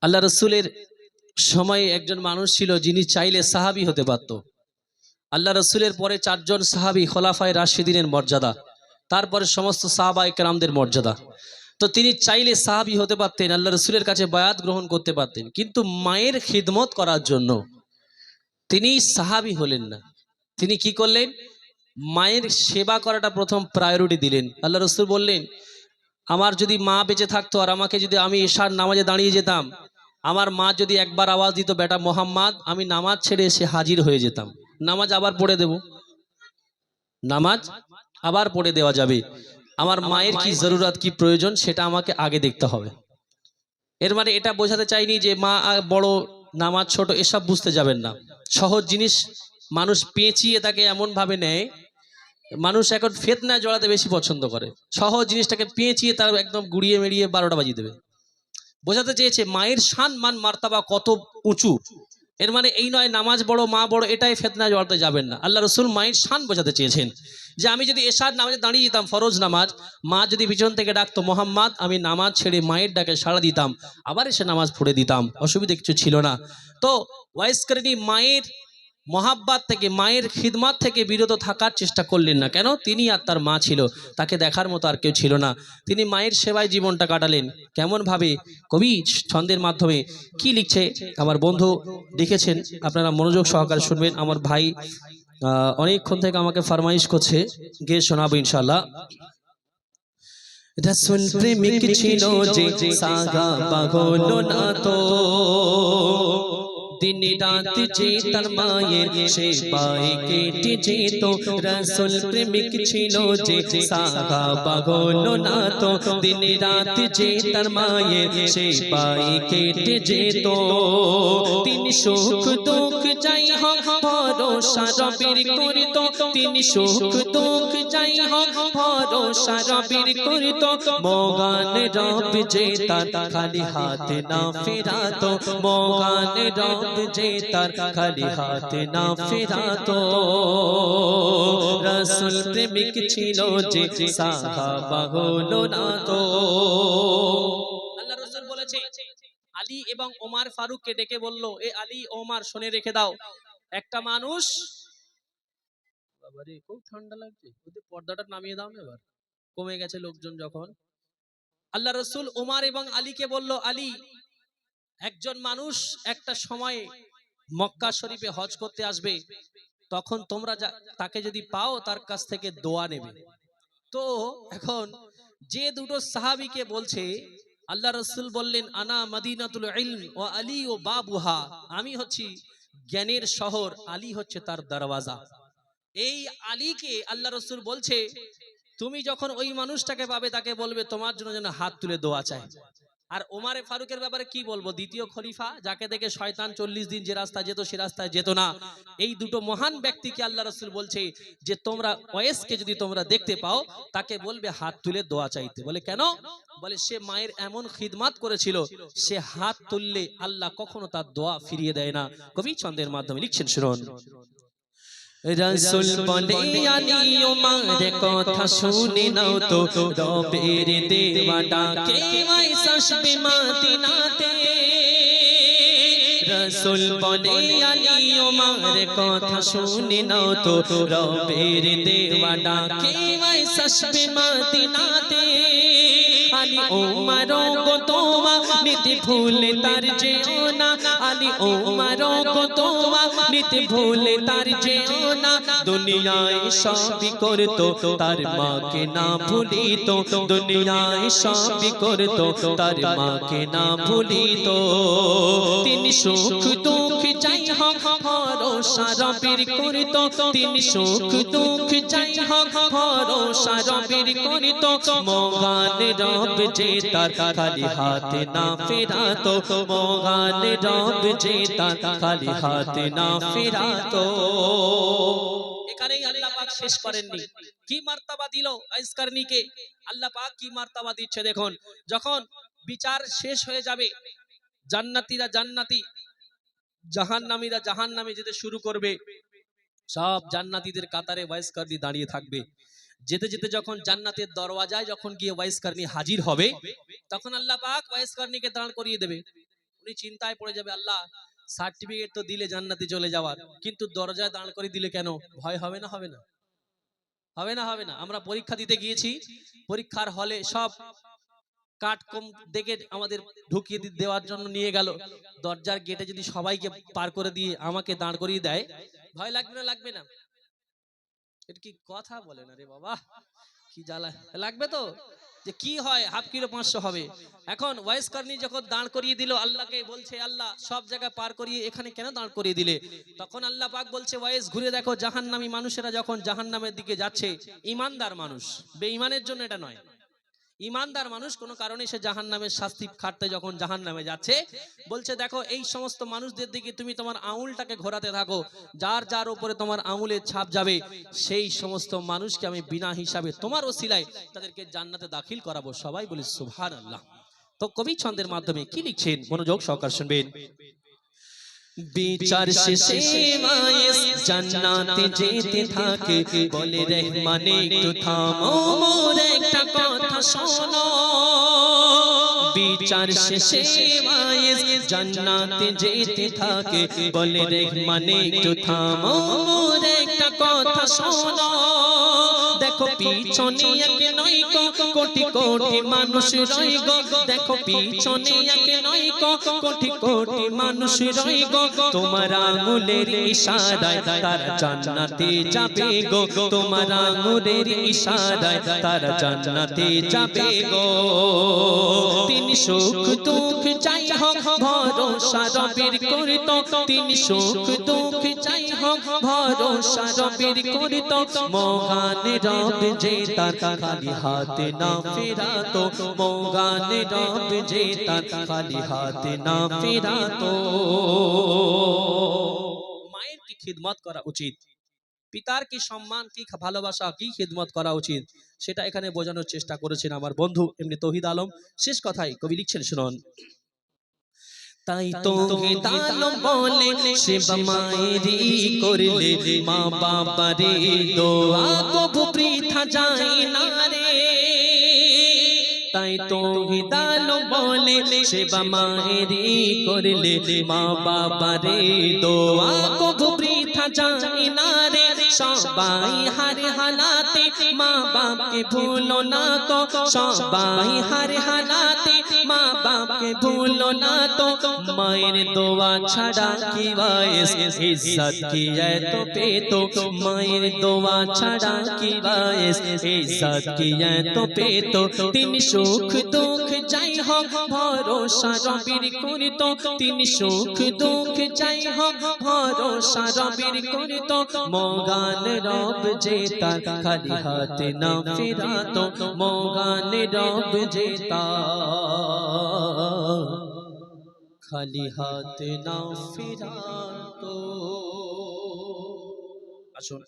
আল্লাহ রসুলের সময়ে একজন মানুষ ছিল যিনি চাইলে সাহাবী হতে পারত। আল্লাহ রসুলের পরে 4 জন সাহাবী খোলাফায়ে রাশিদিনের মর্যাদা, তারপরে সমস্ত সাহাবায়ে কেরামদের মর্যাদা। তো তিনি চাইলে সাহাবী হতে পারতেন, আল্লাহ রসুলের কাছে বায়াত গ্রহণ করতে পারতেন, কিন্তু মায়ের খিদমত করার জন্য তিনি সাহাবী হলেন না। তিনি কি করলেন? মায়ের সেবা করাটা প্রথম প্রায়োরিটি দিলেন। আল্লাহ রসুল বললেন, আমার যদি মা বেঁচে থাকতো আর আমাকে যদি আমি এশার নামাজে দাঁড়িয়ে যেতাম, আমার মা যদি একবার আওয়াজ দিত বেটা মোহাম্মদ, আমি নামাজ ছেড়ে এসে হাজির হয়ে যেতাম। নামাজ আবার পড়ে দেব, নামাজ আবার পড়ে দেওয়া যাবে। আমার মায়ের কি জরুরত, কি প্রয়োজন, সেটা আমাকে আগে দেখতে হবে। এর মানে এটা বোঝাতে চাইনি যে মা বড় নামাজ ছোট এসব বুঝতে যাবেন না। সহজ জিনিস মানুষ পেঁচিয়ে তাকে এমন ভাবে নেয়, মানুষ এখন ফিতনায় জড়াতে বেশি পছন্দ করে। সহজ জিনিসটাকে পেঁচিয়ে তার একদম গুড়িয়ে মেরিয়ে 12টা বাজিয়ে দেবে। বোঝাতে চেয়েছে মায়ের শান মান মার্তাবা কত উঁচু। এর মানে এই নয় নামাজ বড় মা বড় এটাই ফিতনায় জড়াতে যাবেন না। আল্লাহ রসুল মায়ের শান বোঝাতে চেয়েছেন যে আমি যদি এশার নামাজে দাঁড়িয়ে যেতাম, ফরজ নামাজ, মা যদি পিছন থেকে ডাকতো মোহাম্মদ, আমি নামাজ ছেড়ে মায়ের ডাকে সাড়া দিতাম, আবার এসে নামাজ পড়ে দিতাম, অসুবিধা কিছু ছিল না। তো ওয়াইস করিনি মায়ের মহাব্বাত থেকে, মায়ের খিদমাত থেকে বিরত থাকার চেষ্টা করলেন না। কেন? তিনি আর তার মা ছিল, তাকে দেখার মতো আর কেউ ছিল না। তিনি মায়ের সেবায় জীবনটা কাটালেন। কেমন ভাবে? কবি ছন্দের মাধ্যমে কি লিখছে আমার বন্ধু লিখেছেন, আপনারা মনোযোগ সহকারে শুনবেন। আমার ভাই অনেকক্ষণ থেকে আমাকে ফরমাইশ করছে, গিয়ে শোনাবো ইনশাআল্লাহ। রাসূল প্রেমিক ছিল যে সাহাবা হলো না তো, দিন রাত যে তার মায়ের সেবায় কেটে যেত। রাসূল প্রেমিক ছিল যে সাহাবা হলো না তো, দিন রাত যে তার মায়ের সেবায় কেটে যেত। তিনি সুখ দুঃখ যাই হোক ভরসা রবের করিত, তিনি সুখ দুঃখ যাই হোক ভরসা রবের করিত। মগান রব যে তার খালি হাতে না ফেরাতো, মগান রব যে তার খালি হাতে না ফেরাতো। রাসূল প্রেমিক ছিল যে সাহাবা হলো না তো। আল্লাহ রাসূল বলেছে, আলী এবং ওমর ফারুককে ডেকে বলল, এ আলী ওমর শুনে রেখে দাও, একটা মানুষ, বাবারে খুব ঠান্ডা লাগছে, ওদের পর্দাটা নামিয়ে দাও না, এবার কমে গেছে লোকজন যখন। আল্লাহ রসুল ওমর এবং আলীকে বলল, আলী, একজন মানুষ একটা সময়ে মক্কা শরীফে হজ করতে আসবে, তখন তোমরা তাকে যদি পাও তার কাছ থেকে দোয়া নেবে। তো এখন যে দুটো সাহাবীকে বলছে, আল্লাহ রসুল বললেন, আনা মদিনাতুল ইলম ও আলী ও বাবুহা, আমি হচ্ছি জ্ঞানের শহর, আলী হচ্ছে তার দরওয়াজা। এই আলীকে আল্লাহ রসুল বলছে, তুমি যখন ওই মানুষটাকে পাবে তাকে বলবে তোমার জন্য যেন হাত তুলে দোয়া চায়। আর ওমরে ফারুকের ব্যাপারে কি বলবো? দ্বিতীয় খলিফা, যাকে দেখে শয়তান 40 দিন যে রাস্তায় যেত সে রাস্তায় যেত না। এই দুটো মহান ব্যক্তিকে আল্লাহ রাসূল বলছে যে তোমরা ওয়েসকে যদি তোমরা দেখতে পাও তাকে বলবে হাত তুলে দোয়া চাইতে। বলে কেন? বলে সে মায়ের এমন খিদমত করেছিল, সে হাত তুললে আল্লাহ কখনো তার দোয়া ফিরিয়ে দেয় না। কবি ছন্দের মাধ্যমে লিখছেন, শুনুন। রাসূল বলে, আলী ওমর কথা শুনে নাও তো, রবের দেওয়া ডাকে ওয়াইস আসবে মদিনাতে। রাসূল বলে, আলী ওমর কথা শুনে নাও তো, রবের দেওয়া ডাকে ওয়াইস আসবে মদিনাতে। আলী ওমর গো তোমা নিতে ভুলে তার যেও না, আলী ওমর গো তোমা নিতে ভুলে তার যেও না। দুনিয়ায় সবই করতো তার মাকে না ভুলিত, দুনিয়ায় সবই করতো তার মাকে না ভুলিত। তিনি সুখ দুঃখ যাই হোক ভরসা রবের করিত, তিনি সুখ দুঃখ যাই হোক ভরসা রবের করিত। মগান রব যে তার খালি হাতে না ফেরাতো, মগান রব যে তার খালি হাতে না ফেরাতো। এখানেই আল্লাহ পাক শেষ করেননি, কি মার্তবা দিল ওয়াইস করনিকে। আল্লাহ পাক কি মার্তবা দিচ্ছে দেখুন। যখন বিচার শেষ হয়ে যাবে, জান্নাতীরা জান্নাতি, জাহান্নামীরা জাহান্নামে যেতে শুরু করবে, সব জান্নাতীদের কাতারে ওয়াইস করনি দাঁড়িয়ে থাকবে। যেতে যেতে যখন জান্নাতের দরওয়াজায় যখন গিয়ে ওয়াইস করনি হাজির হবে, তখন আল্লাহ পাক ওয়াইস করনিকে দাঁড় করিয়ে দেবে। উনি চিন্তায় পড়ে যাবে, আল্লাহ সার্টিফিকেট তো দিলে জান্নাতে চলে যাওয়ার, কিন্তু দরজায় দাঁড় করিয়ে দিলে কেন? ভয় হবে না? হবে না? হবে না? হবে না? আমরা পরীক্ষা দিতে গিয়েছি, পরীক্ষার হলে সব কাট কম দেখে আমাদের ঢুকিয়ে দেওয়ার জন্য নিয়ে গেল, দরজার গেটে যদি সবাইকে পার করে দিয়ে আমাকে দাঁড় করিয়ে দেয়, ভয় লাগবে না? লাগবে না? এটা কি কথা বলে না রে বাবা, কি জ্বালা লাগবে তো। যে কি হয়, হাফ কিলো 500 হবে। এখন ওয়াইস করনি যখন দাঁড় করিয়ে দিল, আল্লাহকে বলছে, আল্লাহ সব জায়গায় পার করিয়ে এখানে কেন দাঁড় করিয়ে দিলে? তখন আল্লাহ পাক বলছে, ওয়াইস ঘুরে দেখো, জাহান্নামী মানুষেরা যখন জাহান্নামের দিকে যাচ্ছে, ইমানদার মানুষ, বেঈমানের জন্য এটা নয়, ইমানদার মানুষ কোনো কারণে সে জাহান্নামের শাস্তি খাটতে যখন জাহান্নামে যাচ্ছে, বলছে দেখো এই সমস্ত মানুষদের দিকে তুমি তোমার আঙুলটাকে ঘোরাতে থাকো, যার যার উপরে তোমার আঙুলের ছাপ যাবে সেই সমস্ত মানুষকে আমি বিনা হিসাবে তোমার ওসিলায় তাদেরকে জান্নাতে দাখিল করাবো। সবাই বলি সুবহানাল্লাহ। তো কবি ছন্দের মাধ্যমে কি লিখছেন, মনোযোগ সহকারে শুনবেন। বিচার শেষে ওয়াইস জান্নাতে যেতে থাকে, বলে রহমানে একটু থামো, মোর একটা কথা শোনো। বিচার শেষে ওয়াইস জান্নাতে যেতে থাকে, বলে রহমানে একটু থামো, মোর একটা কথা শোনো। দেখো পিছনে এক নয় কোটি কোটি মানুষ রই গো, দেখো পিছনে এক নয় কোটি কোটি মানুষ রই গো, তোমার আঙুলের ইশারায় তারা জান্নাতে যাবে গো, তোমার আঙুলের ইশারায় তারা জান্নাতে যাবে গো। তিনি সুখ দুঃখ চাই হোক ভরসা রবের করিত, তিনি সুখ দুঃখ চাই হোক ভরসা রবের করিত, মহান রব যে তার খালি হাতে না ফেরাতো, মহান রব যে তার খালি হাতে না ফেরাতো। মায়ের কি খিদমত করা উচিত, পিতার কি সম্মান, কি ভালোবাসা, কি খিদমত করা উচিত, সেটা এখানে বোঝানোর চেষ্টা করেছেন আমার বন্ধু এমনি তৌহিদ আলম। শেষ কথায় কবি লিখছেন, শুনুন। তাই তো হেদালো বলে সেবা মায়েরই করলে, মা বাবারে দোয়া কবু বৃথা যায় না রে। তাই তো হেদালো বলে সেবা মায়েরই করলে, মা বাবারে দোয়া কবু বৃথা যায় না রে। সবাই হার হালাতে মা বাপকে ভুলো না তো, সবাই হার হালাতে মা বাপকে ভুলো না তো, মায়ের দোয়া ছাড়া কি ওয়াইস ইজ্জত কি এত পেতো, মায়ের দোয়া ছাড়া কি ওয়াইস ইজ্জত কি এত পেতো। তিনি সুখ দুঃখ যাই হোক ভরসা রবের করিত, তিনি সুখ দুঃখ যাই হোক ভরসা রবের করিত, মগান রব যে তার খালি হাতে না ফেরাতো, মগান রব যে তার খালি হাতে না ফেরাতো। আসুন।